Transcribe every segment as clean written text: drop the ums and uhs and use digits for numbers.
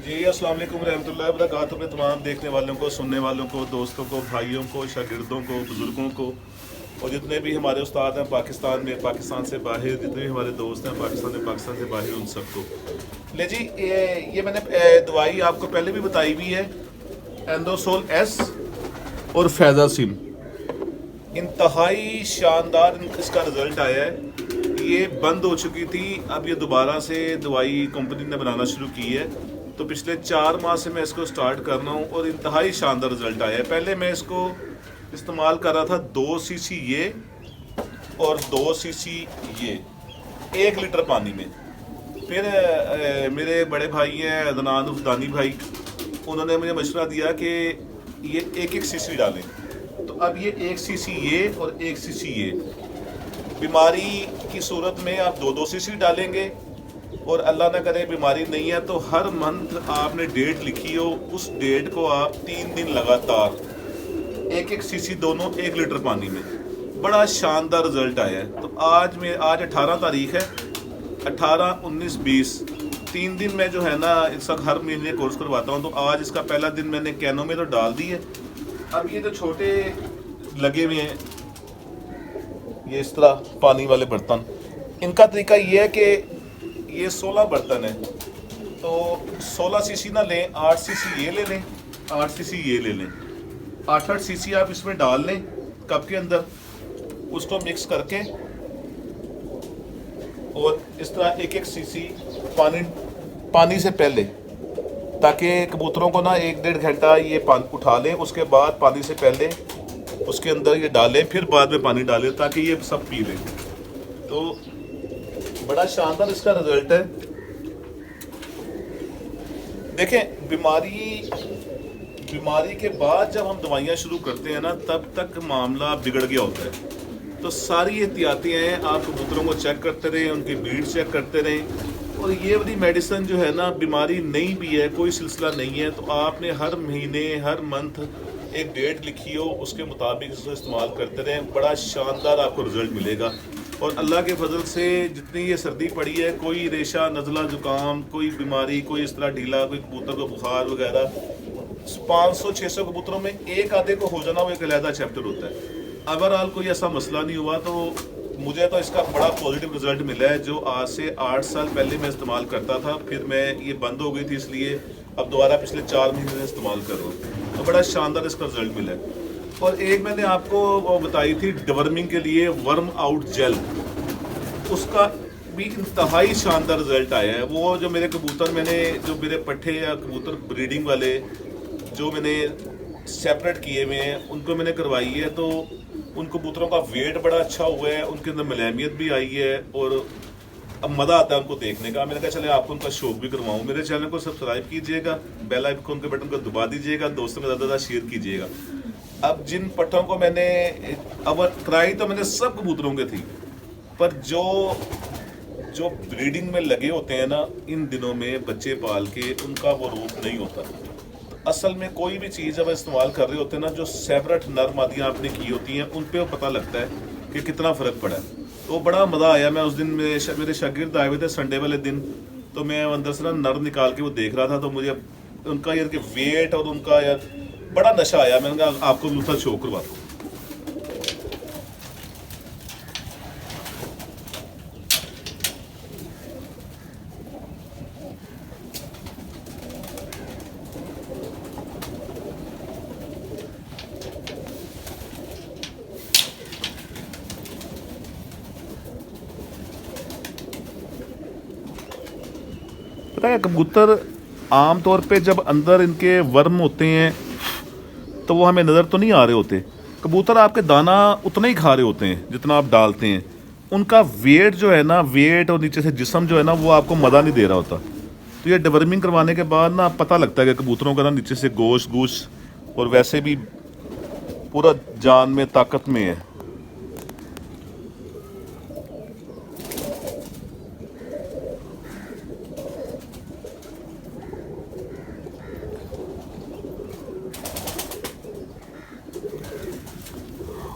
जी अस्सलाम वालेकुम रहमतुल्लाहि व बरकातहू। अपने तमाम देखने वालों को, सुनने वालों को, दोस्तों को, भाइयों को, शागिर्दों को, बुज़ुर्गों को और जितने भी हमारे उस्ताद हैं पाकिस्तान में, पाकिस्तान से बाहर, जितने भी हमारे दोस्त हैं पाकिस्तान में, पाकिस्तान से बाहर, उन सबको ले जी। ये मैंने दवाई आपको पहले भी बताई हुई है, एंडोसोल एस और फैज़ासिम। इंतहाई शानदार इसका रिज़ल्ट आया है। ये बंद हो चुकी थी, अब ये दोबारा से दवाई कंपनी ने बनाना शुरू की है। तो पिछले 4 माह से मैं इसको स्टार्ट कर रहा हूँ और इंतहाई शानदार रिज़ल्ट आया है। पहले मैं इसको इस्तेमाल कर रहा था 2 सीसी ये और 2 सीसी ये 1 लीटर पानी में। फिर मेरे बड़े भाई हैं अदनान उफ्तानी भाई, उन्होंने मुझे मशवरा दिया कि ये 1-1 सीसी डालें। तो अब ये 1 सीसी ये और 1 सीसी ये। बीमारी की सूरत में आप 2-2 सीसी डालेंगे और अल्लाह ना करे बीमारी नहीं है तो हर मंथ आपने डेट लिखी हो, उस डेट को आप 3 दिन लगातार 1-1 सीसी दोनों 1 लीटर पानी में। बड़ा शानदार रिजल्ट आया है। तो आज 18 तारीख है, 18, 19, 20 3 दिन में जो है ना इसका हर महीने कोर्स करवाता हूँ। तो आज इसका पहला दिन मैंने कैनों में तो डाल दी है। अब ये जो छोटे लगे हुए हैं ये इस तरह पानी वाले बर्तन, इनका तरीका ये है कि ये 16 बर्तन है तो 16 सीसी ना लें, 8 सीसी ये ले लें, 8 सीसी ये ले लें, 8-8 सीसी आप इसमें डाल लें कप के अंदर, उसको मिक्स करके और इस तरह 1-1 सीसी पानी से पहले, ताकि कबूतरों को ना 1-1.5 घंटा ये पानी उठा लें, उसके बाद पानी से पहले उसके अंदर ये डालें, फिर बाद में पानी डालें ताकि ये सब पी लें। तो बड़ा शानदार इसका रिजल्ट है। देखें, बीमारी के बाद जब हम दवाइयाँ शुरू करते हैं ना तब तक मामला बिगड़ गया होता है। तो सारी एहतियातें हैं, आप कबूतरों को चेक करते रहें, उनकी ब्रीड चेक करते रहें। और ये वाली मेडिसिन जो है ना, बीमारी नहीं भी है, कोई सिलसिला नहीं है, तो आपने हर महीने हर मंथ एक डेट लिखी हो, उसके मुताबिक इसको इस्तेमाल करते रहें। बड़ा शानदार आपको रिजल्ट मिलेगा। और अल्लाह के फजल से जितनी ये सर्दी पड़ी है, कोई रेशा, नज़ला, जुकाम, कोई बीमारी, कोई इस तरह ढीला, कोई कबूतर को बुखार वगैरह, 500-600 कबूतरों में एक आधे को हो जाना वो एक अलहदा चैप्टर होता है। ओवरऑल कोई ऐसा मसला नहीं हुआ। तो मुझे तो इसका बड़ा पॉजिटिव रिजल्ट मिला है। जो आज से 8 साल पहले मैं इस्तेमाल करता था, फिर मैं ये बंद हो गई थी, इसलिए अब दोबारा पिछले 4 महीने से इस्तेमाल कर रहा हूँ। तो बड़ा शानदार इसका रिजल्ट मिला है। और एक मैंने आपको वो बताई थी डिवर्मिंग के लिए वर्म आउट जेल, उसका भी इंतहाई शानदार रिजल्ट आया है। वो जो मेरे कबूतर, जो मेरे पट्ठे या कबूतर ब्रीडिंग वाले जो मैंने सेपरेट किए हुए हैं, उनको मैंने करवाई है। तो उन कबूतरों का वेट बड़ा अच्छा हुआ है, उनके अंदर मलहमियत भी आई है और अब मज़ा आता है उनको देखने का। मैंने कहा चले आपको उनका शौक भी करवाऊँ। मेरे चैनल को सब्सक्राइब कीजिएगा, बेल आइकन के बटन को दबा दीजिएगा, दोस्तों में ज़्यादा शेयर कीजिएगा। अब जिन पट्टों को मैंने अब कराई तो मैंने सब कबूतरों के थी, पर जो ब्रीडिंग में लगे होते हैं ना, इन दिनों में बच्चे पाल के, उनका वो रूप नहीं होता। तो असल में कोई भी चीज़ जब इस्तेमाल कर रहे होते हैं ना, जो सेपरेट नर मादियाँ आपने की होती हैं, उन पर पता लगता है कि कितना फ़र्क पड़ा है। तो बड़ा मज़ा आया। मैं उस दिन मेरे शागिर्द आए हुए थे संडे वाले दिन, तो मैं अंदर से ना नर निकाल के वो देख रहा था। तो मुझे उनका यार कि वेट और उनका यार बड़ा नशा आया। मैंने कहा आपको दूसरा शो करवा दूँ। पता है, कबूतर आम तौर पे जब अंदर इनके वर्म होते हैं तो वो हमें नज़र तो नहीं आ रहे होते। कबूतर आपके दाना उतना ही खा रहे होते हैं जितना आप डालते हैं। उनका वेट जो है ना, वेट और नीचे से जिस्म जो है ना, वो आपको मज़ा नहीं दे रहा होता। तो ये डिवर्मिंग करवाने के बाद ना पता लगता है कि कबूतरों का ना नीचे से गोश्त और वैसे भी पूरा जान में ताकत में है।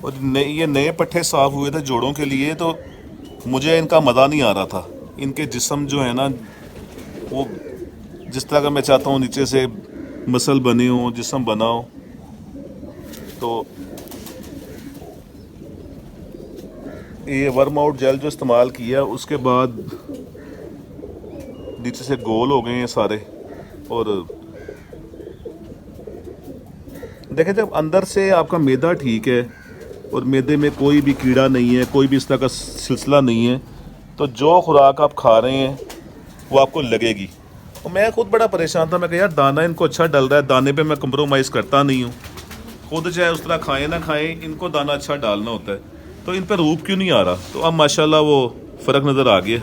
और ये नए पट्ठे साफ हुए थे जोड़ों के लिए, तो मुझे इनका मज़ा नहीं आ रहा था। इनके जिस्म जो है ना वो जिस तरह का मैं चाहता हूँ नीचे से मसल बने हो, जिस्म बना हो। तो ये वर्म आउट जेल जो इस्तेमाल किया उसके बाद नीचे से गोल हो गए हैं सारे। और देखें, जब अंदर से आपका मैदा ठीक है और मैदे में कोई भी कीड़ा नहीं है, कोई भी इस तरह का सिलसिला नहीं है, तो जो खुराक आप खा रहे हैं वो आपको लगेगी। और मैं खुद बड़ा परेशान था, मैं कहा यार दाना इनको अच्छा डल रहा है, दाने पे मैं कंप्रोमाइज़ करता नहीं हूँ। खुद चाहे उस तरह खाएं ना खाएं, इनको दाना अच्छा डालना होता है, तो इन पर रूप क्यों नहीं आ रहा। तो अब माशाल्लाह वो फ़र्क नज़र आ गया।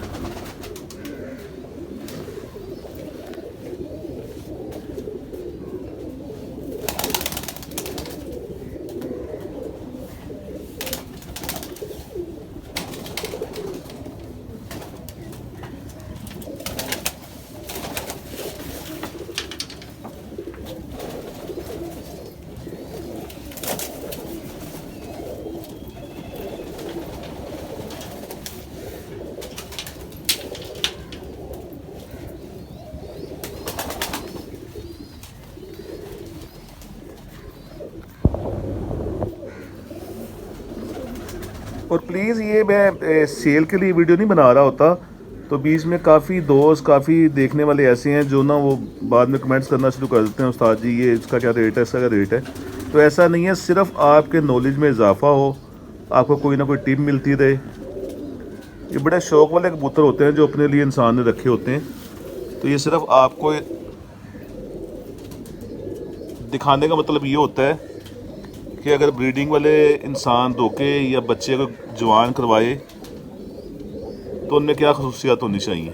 और प्लीज़ ये मैं सेल के लिए वीडियो नहीं बना रहा होता, तो बीच में काफ़ी दोस्त, काफ़ी देखने वाले ऐसे हैं जो ना वो बाद में कमेंट्स करना शुरू कर देते हैं, उस्ताद जी ये इसका क्या रेट है, इसका क्या रेट है। तो ऐसा नहीं है, सिर्फ आपके नॉलेज में इजाफा हो, आपको कोई ना कोई टिप मिलती रहे। ये बड़े शौक़ वाले कबूतर होते हैं जो अपने लिए इंसान ने रखे होते हैं। तो ये सिर्फ आपको दिखाने का मतलब ये होता है कि अगर ब्रीडिंग वाले इंसान धोखे या बच्चे को जवान करवाए तो उनमें क्या खसूसियात होनी चाहिए।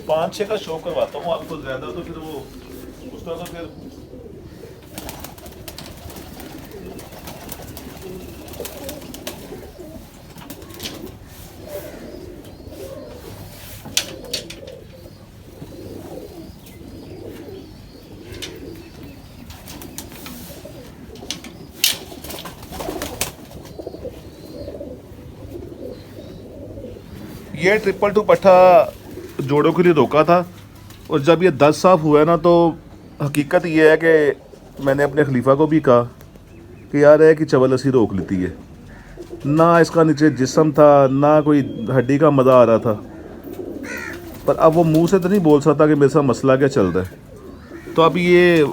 पाँच छः का शो करवाता हूँ आपको, ज़्यादा तो फिर वो उसका तो फिर ये 222 पट्ठा जोड़ों के लिए रोका था। और जब ये 10 साफ हुआ है ना, तो हकीकत ये है कि मैंने अपने खलीफा को भी कहा कि यार है कि चवलसी रोक लेती है ना, इसका नीचे जिस्म था ना, कोई हड्डी का मज़ा आ रहा था। पर अब वो मुंह से तो नहीं बोल सकता कि मेरे साथ मसला क्या चल रहा है। तो अब ये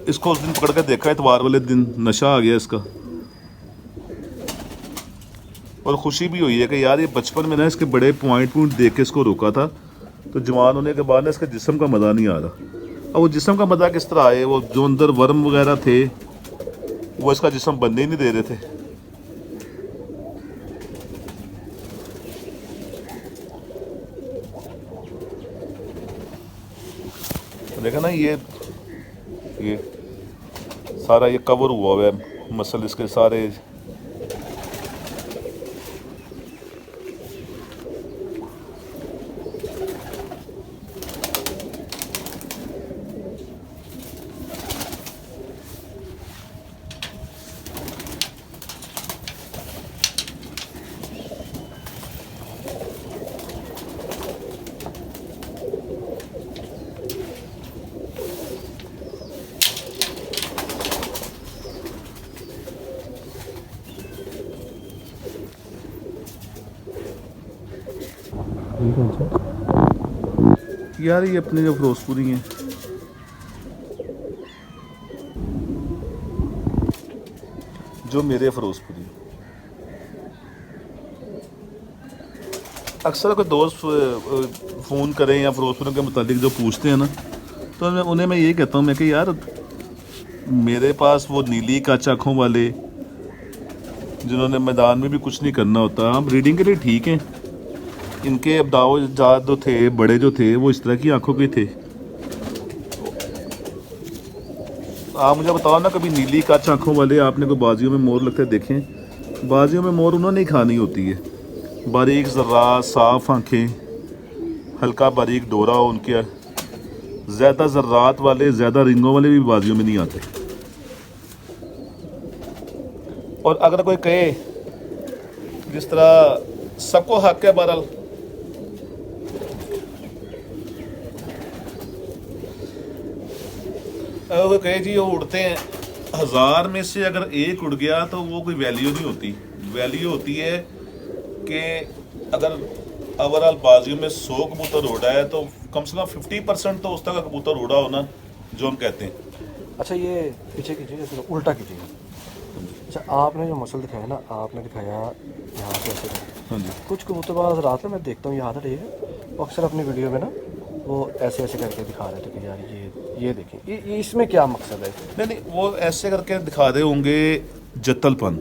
इसको उस दिन पकड़ कर देखा, इतवार वाले दिन नशा आ गया इसका। और ख़ुशी भी हुई है कि यार ये बचपन में ना इसके बड़े पॉइंट देख के इसको रोका था, तो जवान होने के बाद ना इसके जिस्म का मज़ा नहीं आ रहा। अब वो जिस्म का मज़ा किस तरह आए, वो जो अंदर वर्म वगैरह थे वो इसका जिस्म बनने ही नहीं दे रहे थे। देखा ना, ये सारा ये कवर हुआ है मसल इसके सारे। यार ये अपने जो फिरोजपुरी हैं, जो मेरे फिरोजपुरी, अक्सर कोई दोस्त फ़ोन करें या फिरोजपुर के मुतालिक जो पूछते हैं ना, तो उन्हें मैं यही कहता हूँ, मैं कि यार मेरे पास वो नीली काच आँखों वाले जिन्होंने मैदान में भी कुछ नहीं करना होता, हम रीडिंग के लिए ठीक हैं। इनके अब्दाओ जात जो थे, बड़े जो थे, वो इस तरह की आंखों के थे। आप मुझे बताओ ना, कभी नीली काच आंखों वाले आपने कोई बाजियों में मोर लगते देखें? बाजियों में मोर उन्होंने ही खानी होती है, बारीक ज़र्रा, साफ आंखें, हल्का बारीक डोरा हो उनके ज़्यादा ज़र्रात वाले, ज़्यादा रिंगों वाले भी बाजियों में नहीं आते। और अगर कोई कहे जिस तरह सबको हक है, बहरहाल अगर कोई कहे जी वो उड़ते हैं, 1000 में से अगर एक उड़ गया तो वो कोई वैल्यू नहीं होती। वैल्यू होती है कि अगर ओवरऑल बाजियों में 100 कबूतर उड़ा है तो कम से कम 50% तो उस तरह का कबूतर उड़ा हो ना, जो हम कहते हैं। अच्छा ये पीछे कीजिए, थोड़ा उल्टा कीजिए। अच्छा आपने जो मसल दिखाया ना, आपने दिखाया यहाँ पे ऐसे। हाँ जी। कुछ कबूतरबाज रात में मैं देखता हूँ यहाँ था, ठीक है, वो अक्सर अपनी वीडियो में ना वो ऐसे ऐसे करके दिखा रहे थे कि यार ये देखें, ये इसमें क्या मकसद है? नहीं नहीं, वो ऐसे करके दिखा रहे होंगे जत्तलपन,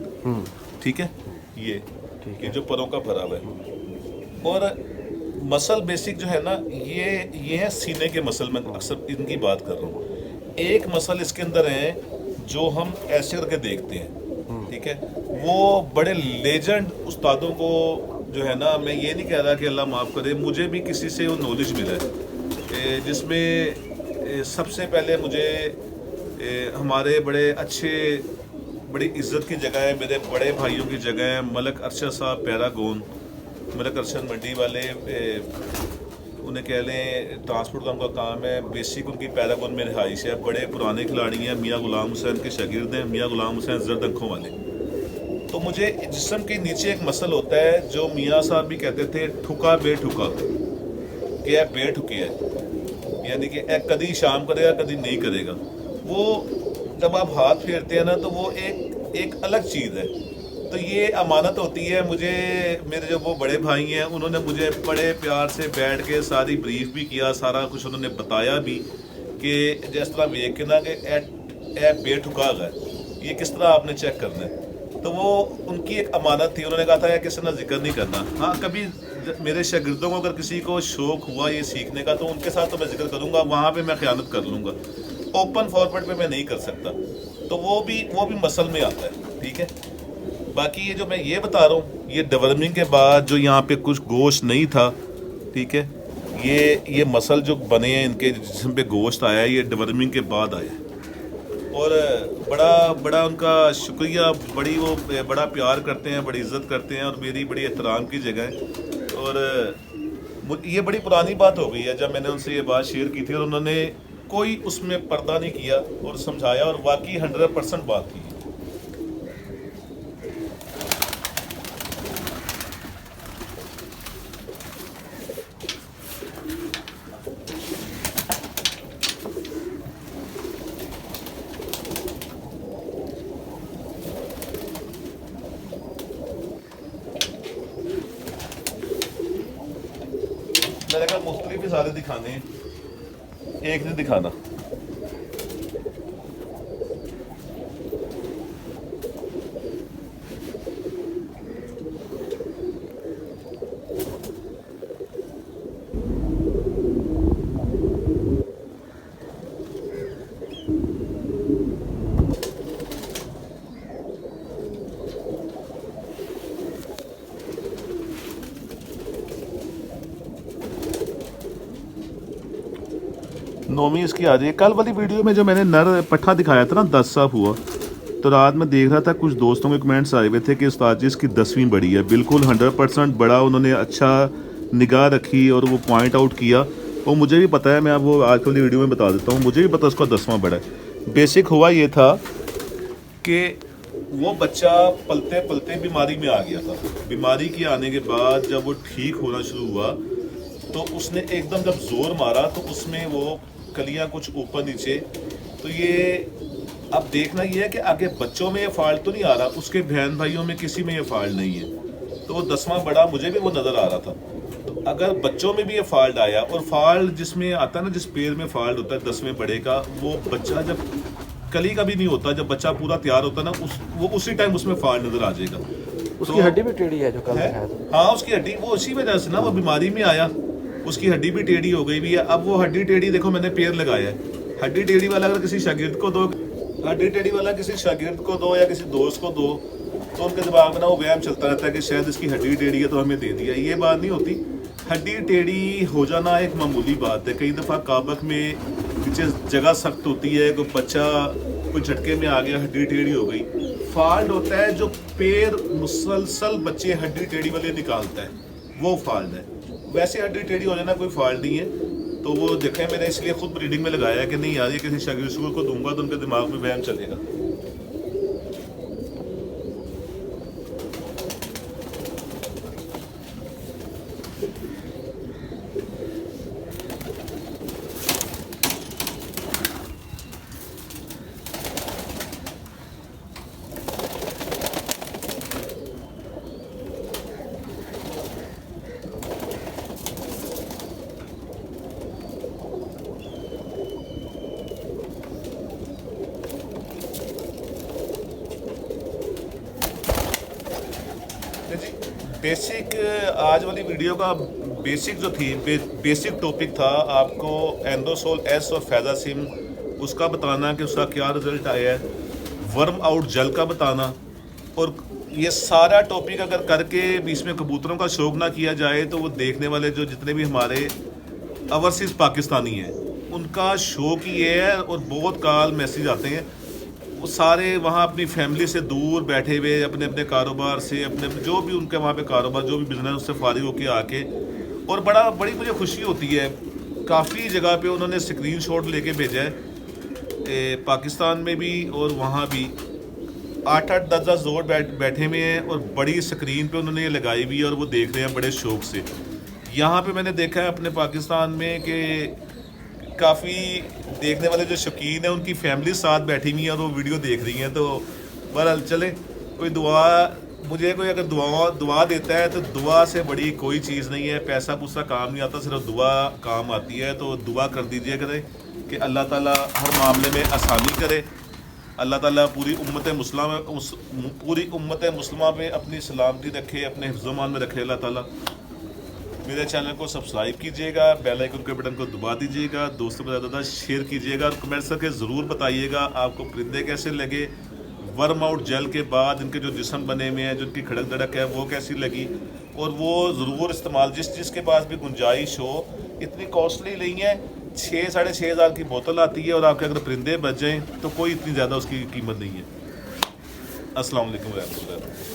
ठीक है, ये ठीक ये है। जो परों का भरा हुआ है। और मसल बेसिक जो है ना, ये है सीने के मसल, में अक्सर इनकी बात कर रहा हूँ। एक मसल इसके अंदर है जो हम ऐसे करके देखते हैं, ठीक है। वो बड़े लेजेंड उस्तादों को जो है ना, मैं ये नहीं कह रहा कि अल्लाह माफ़ करे, मुझे भी किसी से वो नॉलेज मिला है, जिसमें सबसे पहले मुझे हमारे बड़े अच्छे, बड़ी इज्जत की जगह है, मेरे बड़े भाइयों की जगह है, मलक अरशद साहब पैरागोन, मलक अरशद मंडी वाले, उन्हें कह लें ट्रांसपोर्ट का उनका काम है, बेसिक उनकी पैरागोन में रिहाइश है, बड़े पुराने खिलाड़ी हैं, मियाँ गुलाम हुसैन के शागिर्द हैं, मियाँ गुलाम हुसैन जर्द आंखों वाले। तो मुझे जिस्म के नीचे एक मसल होता है जो मियाँ साहब भी कहते थे ठुका बेठुका, कि है बेठुकी है, यानी कि कभी शाम करेगा कभी नहीं करेगा। वो जब आप हाथ फेरते हैं ना तो वो एक अलग चीज़ है। तो ये अमानत होती है मुझे, मेरे जो वो बड़े भाई हैं उन्होंने मुझे बड़े प्यार से बैठ के सारी ब्रीफ भी किया, सारा कुछ उन्होंने बताया भी कि जिस तरह वेख के ना कि ए बेठुका है, ये किस तरह आपने चेक करना है। तो वो उनकी एक अमानत थी, उन्होंने कहा था या किसी ने जिक्र नहीं करना। हाँ, कभी मेरे शागिर्दों को अगर किसी को शौक हुआ ये सीखने का तो उनके साथ तो मैं जिक्र करूँगा, वहाँ पे मैं ख़यानत कर लूँगा, ओपन फॉरवर्ड पे मैं नहीं कर सकता। तो वो भी मसल में आता है, ठीक है। बाकी ये जो मैं ये बता रहा हूँ, ये डिवर्मिंग के बाद जो यहाँ पे कुछ गोश्त नहीं था, ठीक है, ये मसल जो बने हैं इनके जिसम पे गोश्त आया है, ये डिवर्मिंग के बाद आया है। और बड़ा उनका शुक्रिया, बड़ा प्यार करते हैं, बड़ी इज्जत करते हैं और मेरी बड़ी एहतराम की जगह है। और ये बड़ी पुरानी बात हो गई है, जब मैंने उनसे ये बात शेयर की थी और उन्होंने कोई उसमें पर्दा नहीं किया और समझाया और वाकई 100% बात की। मैंने कहा मुख्तलिफ ही सारे दिखाने हैं, एक नहीं दिखाना। नौमी इसकी आ जाए। कल वाली वीडियो में जो मैंने नर पट्ठा दिखाया था ना, 10 साफ हुआ, तो रात में देख रहा था कुछ दोस्तों के कमेंट्स आए हुए थे कि उस्ताद जी इसकी 10वीं बड़ी है। बिल्कुल 100% बड़ा, उन्होंने अच्छा निगाह रखी और वो पॉइंट आउट किया। वो मुझे भी पता है, मैं अब वो आज वाली वीडियो में बता देता हूँ, मुझे भी पता उसका 10वां बड़ा है। बेसिक हुआ ये था कि वो बच्चा पलते पलते बीमारी में आ गया था। बीमारी के आने के बाद जब वो ठीक होना शुरू हुआ तो उसने एकदम जब जोर मारा तो उसमें वो कलियां कुछ ऊपर नीचे। तो ये अब देखना ये है कि आगे बच्चों में ये फॉल्ट तो नहीं आ रहा, उसके बहन भाइयों में किसी में ये फॉल्ट नहीं है। तो वो 10वां बड़ा मुझे भी वो नज़र आ रहा था। तो अगर बच्चों में भी ये फॉल्ट आया, और फॉल्ट जिसमें आता है ना, जिस पैर में फॉल्ट होता है 10वें बड़े का, वो बच्चा जब कली का भी नहीं होता, जब बच्चा पूरा तैयार होता है ना, वो उसी टाइम उसमें फॉल्ट नज़र आ जाएगा। उसकी हड्डी भी टेढ़ी है जो कल दिखाया था। हाँ, उसकी हड्डी वो उसी वजह से ना वो बीमारी में आया, उसकी हड्डी भी टेढ़ी हो गई भी है। अब वो हड्डी टेढ़ी देखो मैंने पैर लगाया है, हड्डी टेढ़ी वाला अगर किसी शागिर्द को दो, हड्डी टेढ़ी वाला किसी शागिर्द को दो या किसी दोस्त को दो, तो उनके दिमाग में ना वो वहम चलता रहता है कि शायद इसकी हड्डी टेढ़ी है तो हमें दे दिया। ये बात नहीं होती। हड्डी टेढ़ी हो जाना एक मामूली बात है। कई दफ़ा काबक में नीचे जगह सख्त होती है, कोई बच्चा कोई झटके में आ गया, हड्डी टेढ़ी हो गई। फॉल्ट होता है जो पैर मुसलसल बच्चे हड्डी टेढ़ी वाले निकालता है, वो फॉल्ट है। वैसे हड्डी टेढ़ी होने ना कोई फॉल्ट नहीं है। तो वो देखें, मैंने इसलिए खुद रीडिंग में लगाया कि नहीं यार ये किसी शागिर्द को दूंगा तो उनके दिमाग में वहम चलेगा। जी बेसिक आज वाली वीडियो का बेसिक जो थी बेसिक टॉपिक था आपको एंडोसोल एस और फैजासिम उसका बताना कि उसका क्या रिजल्ट आया है, वर्म आउट जेल का बताना। और ये सारा टॉपिक अगर करके बीच में कबूतरों का शौक ना किया जाए तो वो देखने वाले जो जितने भी हमारे ओवरसीज़ पाकिस्तानी हैं उनका शौक ही है। और बहुत कॉल मैसेज आते हैं, वो सारे वहाँ अपनी फैमिली से दूर बैठे हुए अपने अपने कारोबार से अपने जो भी उनके वहाँ पे कारोबार जो भी बिजनेस उससे फारिग होके आके, और बड़ी मुझे खुशी होती है। काफ़ी जगह पे उन्होंने स्क्रीनशॉट लेके भेजा है, पाकिस्तान में भी और वहाँ भी 8-8 10-10 जोड़ बैठे हुए हैं और बड़ी स्क्रीन पे उन्होंने ये लगाई हुई है और वो देख रहे हैं बड़े शौक से। यहाँ पे मैंने देखा है अपने पाकिस्तान में कि काफ़ी देखने वाले जो शौकीन हैं उनकी फैमिली साथ बैठी हुई है और वो वीडियो देख रही हैं। तो बहरहाल चले, कोई दुआ मुझे कोई अगर दुआ देता है तो दुआ से बड़ी कोई चीज़ नहीं है। पैसा पूसा काम नहीं आता, सिर्फ दुआ काम आती है। तो दुआ कर दीजिए करें कि अल्लाह ताला हर मामले में आसानी करे। अल्लाह ताला पूरी उम्मत मुस्लिमा में अपनी सलामती रखे, अपने हिफ्ज़-ओ-मान में रखे अल्लाह ताला। मेरे चैनल को सब्सक्राइब कीजिएगा, बेल आइकन के बटन को दबा दीजिएगा, दोस्तों को ज़्यादा शेयर कीजिएगा और कमेंट्स करके ज़रूर बताइएगा आपको परिंदे कैसे लगे। वर्म आउट जेल के बाद इनके जो जिस्म बने हुए हैं, जो इनकी खड़क दड़क है वो कैसी लगी। और वो ज़रूर इस्तेमाल जिसके पास भी गुंजाइश हो, इतनी कॉस्टली नहीं है। 6-6.5 हज़ार की बोतल आती है और आपके अगर परिंदे बच जाएँ तो कोई इतनी ज़्यादा उसकी कीमत नहीं है। अस्सलाम वालेकुम रहमतुल्लाह।